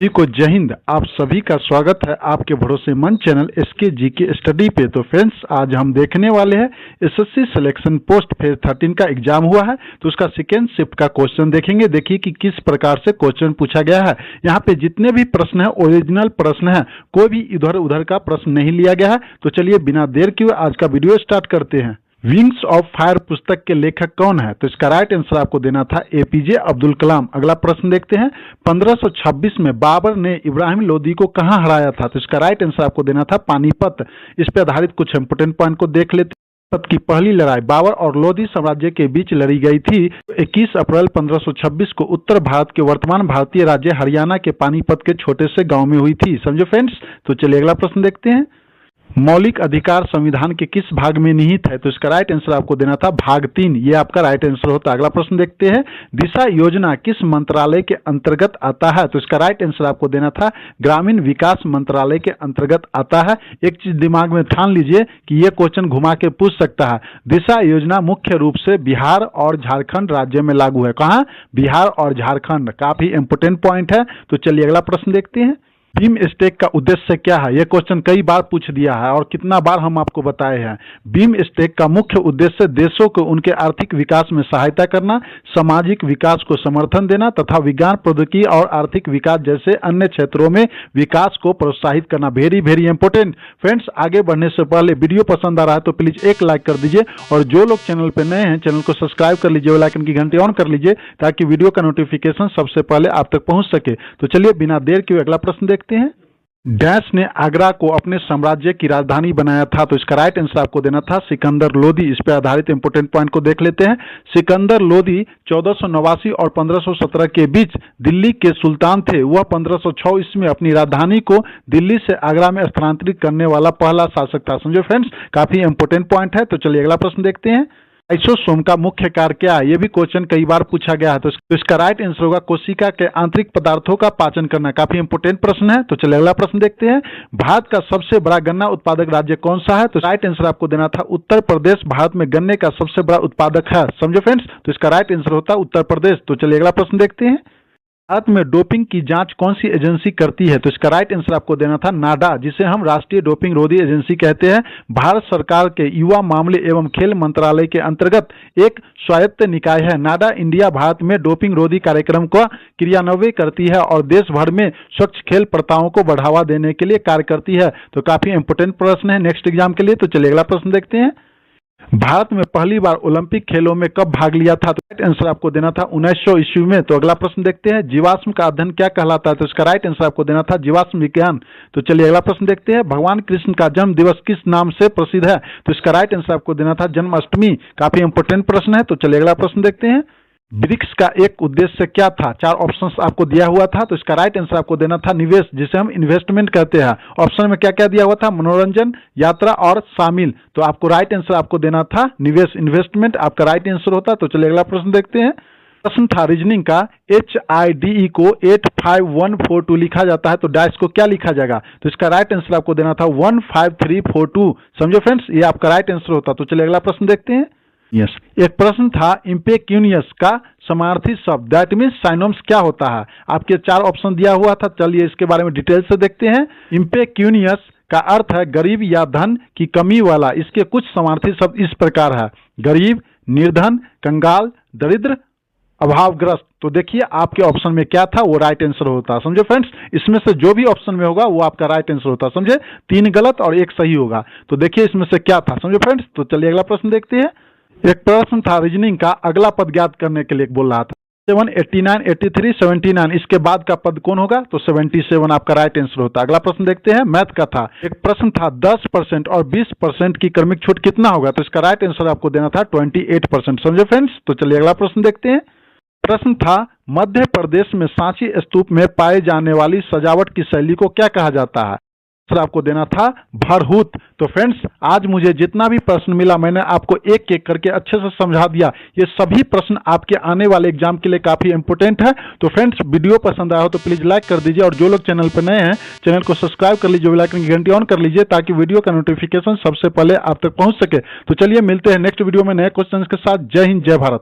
जी को जय हिंद। आप सभी का स्वागत है आपके भरोसेमंद चैनल एसके जीके स्टडी पे। तो फ्रेंड्स, आज हम देखने वाले हैं एसएससी सिलेक्शन पोस्ट फेज 13 का एग्जाम हुआ है, तो उसका सेकेंड शिफ्ट का क्वेश्चन देखेंगे। देखिए कि किस प्रकार से क्वेश्चन पूछा गया है। यहाँ पे जितने भी प्रश्न है ओरिजिनल प्रश्न है, कोई भी इधर उधर का प्रश्न नहीं लिया गया है। तो चलिए बिना देर किए आज का वीडियो स्टार्ट करते हैं। विंग्स ऑफ फायर पुस्तक के लेखक कौन है? तो इसका राइट आंसर आपको देना था एपीजे अब्दुल कलाम। अगला प्रश्न देखते हैं। 1526 में बाबर ने इब्राहिम लोदी को कहां हराया था? तो इसका राइट आंसर आपको देना था पानीपत। इस पर आधारित कुछ इंपोर्टेंट पॉइंट को देख लेते हैं। पानीपत की पहली लड़ाई बाबर और लोदी साम्राज्य के बीच लड़ी गई थी। 21 अप्रैल 1526 को उत्तर भारत के वर्तमान भारतीय राज्य हरियाणा के पानीपत के छोटे से गांव में हुई थी। समझो फ्रेंड्स। तो चलिए अगला प्रश्न देखते हैं। मौलिक अधिकार संविधान के किस भाग में निहित है? तो इसका राइट आंसर आपको देना था भाग 3। ये आपका राइट आंसर होता है। अगला प्रश्न देखते हैं। दिशा योजना किस मंत्रालय के अंतर्गत आता है? तो इसका राइट आंसर आपको देना था ग्रामीण विकास मंत्रालय के अंतर्गत आता है। एक चीज दिमाग में ठान लीजिए कि ये क्वेश्चन घुमा के पूछ सकता है। दिशा योजना मुख्य रूप से बिहार और झारखंड राज्य में लागू है। कहाँ? बिहार और झारखंड। काफी इंपोर्टेंट पॉइंट है। तो चलिए अगला प्रश्न देखते हैं। बीम स्टेक का उद्देश्य क्या है? यह क्वेश्चन कई बार पूछ दिया है और कितना बार हम आपको बताए हैं। बीम स्टेक का मुख्य उद्देश्य देशों को उनके आर्थिक विकास में सहायता करना, सामाजिक विकास को समर्थन देना तथा विज्ञान प्रौद्योगिकी और आर्थिक विकास जैसे अन्य क्षेत्रों में विकास को प्रोत्साहित करना। Very very important. फ्रेंड्स, आगे बढ़ने से पहले वीडियो पसंद आ रहा है तो प्लीज एक लाइक कर दीजिए, और जो लोग चैनल पर नए हैं चैनल को सब्सक्राइब कर लीजिए, बेल आइकन की घंटी ऑन कर लीजिए ताकि वीडियो का नोटिफिकेशन सबसे पहले आप तक पहुंच सके। तो चलिए बिना देर किए अगला प्रश्न देखते हैं। डैश ने आगरा को अपने साम्राज्य की राजधानी बनाया था? तो इसका राइट आंसर आपको देना था सिकंदर लोदी। इस पर आधारित इंपोर्टेंट पॉइंट को देख लेते हैं। सिकंदर लोदी 1489 और 1517 के बीच दिल्ली के सुल्तान थे। वह 1506 ईस्वी में अपनी राजधानी को दिल्ली से आगरा में स्थानांतरित करने वाला पहला शासक था। समझो फ्रेंड्स, काफी इंपोर्टेंट पॉइंट है। तो चलिए अगला प्रश्न देखते हैं। लाइसोसोम का मुख्य कार्य क्या है? यह भी क्वेश्चन कई बार पूछा गया है। तो इसका राइट आंसर होगा कोशिका के आंतरिक पदार्थों का पाचन करना। काफी इंपोर्टेंट प्रश्न है। तो चलिए अगला प्रश्न देखते हैं। भारत का सबसे बड़ा गन्ना उत्पादक राज्य कौन सा है? तो राइट आंसर आपको देना था उत्तर प्रदेश। भारत में गन्ने का सबसे बड़ा उत्पादक है। समझो फ्रेंड्स। तो इसका राइट आंसर होता है उत्तर प्रदेश। तो चलिए अगला प्रश्न देखते हैं। भारत में डोपिंग की जांच कौन सी एजेंसी करती है? तो इसका राइट आंसर आपको देना था नाडा, जिसे हम राष्ट्रीय डोपिंग रोधी एजेंसी कहते हैं। भारत सरकार के युवा मामले एवं खेल मंत्रालय के अंतर्गत एक स्वायत्त निकाय है। नाडा इंडिया भारत में डोपिंग रोधी कार्यक्रम का क्रियान्वयन करती है और देश भर में स्वच्छ खेल प्रथाओं को बढ़ावा देने के लिए कार्य करती है। तो काफी इंपोर्टेंट प्रश्न है नेक्स्ट एग्जाम के लिए। तो चलिए अगला प्रश्न देखते हैं। भारत में पहली बार ओलंपिक खेलों में कब भाग लिया था? तो राइट आंसर आपको देना था 1900 ईस्वी में। तो अगला प्रश्न देखते हैं। जीवाश्म का अध्ययन क्या कहलाता है? तो इसका राइट आंसर आपको देना था जीवाश्म विज्ञान। तो चलिए अगला प्रश्न देखते हैं। भगवान कृष्ण का जन्म दिवस किस नाम से प्रसिद्ध है? तो इसका राइट आंसर आपको देना था जन्माष्टमी। काफी इंपोर्टेंट प्रश्न है। तो चलिए अगला प्रश्न देखते हैं। ब्रिक्स का एक उद्देश्य क्या था? 4 ऑप्शंस आपको दिया हुआ था। तो इसका राइट आंसर आपको देना था निवेश, जिसे हम इन्वेस्टमेंट कहते हैं। ऑप्शन में क्या क्या दिया हुआ था? मनोरंजन, यात्रा और शामिल। तो आपको राइट आंसर आपको देना था निवेश, इन्वेस्टमेंट आपका राइट आंसर होता। तो चलिए अगला प्रश्न देखते हैं। प्रश्न था रीजनिंग का। HIDE को 85142 लिखा जाता है, तो डैश को क्या लिखा जाएगा? तो इसका राइट आंसर आपको देना था 15342। समझो फ्रेंड्स, ये आपका राइट आंसर होता। तो चलिए अगला प्रश्न देखते हैं। यस, एक प्रश्न था इम्पेक्यूनियस का समार्थी शब्द दैट मीन्स साइनोम्स क्या होता है? आपके 4 ऑप्शन दिया हुआ था। चलिए इसके बारे में डिटेल से देखते हैं। इम्पेक्यूनियस का अर्थ है गरीब या धन की कमी वाला। इसके कुछ समार्थी शब्द इस प्रकार है: गरीब, निर्धन, कंगाल, दरिद्र, अभावग्रस्त। तो देखिए आपके ऑप्शन में क्या था, वो राइट आंसर होता। समझे फ्रेंड्स, इसमें से जो भी ऑप्शन में होगा वो आपका राइट आंसर होता। समझे, 3 गलत और 1 सही होगा। तो देखिए इसमें से क्या था। समझे फ्रेंड्स। तो चलिए अगला प्रश्न देखते हैं। एक प्रश्न था रीजनिंग का अगला पद ज्ञात करने के लिए बोल रहा था। 7, 89, 83, 79, इसके बाद का पद कौन होगा? तो 77 आपका राइट आंसर होता है। अगला प्रश्न देखते हैं। मैथ का था। एक प्रश्न था 10% और 20% की क्रमिक छूट कितना होगा? तो इसका राइट आंसर आपको देना था 28%। समझे फ्रेंड्स। तो चलिए अगला प्रश्न देखते हैं। प्रश्न था मध्य प्रदेश में सांची स्तूप में पाए जाने वाली सजावट की शैली को क्या कहा जाता है? आपको देना था भरहूत। तो फ्रेंड्स, आज मुझे जितना भी प्रश्न मिला मैंने आपको एक एक करके अच्छे से समझा दिया। ये सभी प्रश्न आपके आने वाले एग्जाम के लिए काफी इंपोर्टेंट है। तो फ्रेंड्स, वीडियो पसंद आया हो तो प्लीज लाइक कर दीजिए, और जो लोग चैनल पर नए हैं चैनल को सब्सक्राइब कर लीजिए, बेल आइकन की घंटी ऑन कर लीजिए ताकि वीडियो का नोटिफिकेशन सबसे पहले आप तक पहुंच सके। तो चलिए मिलते हैं नेक्स्ट वीडियो में नए क्वेश्चन के साथ। जय हिंद, जय भारत।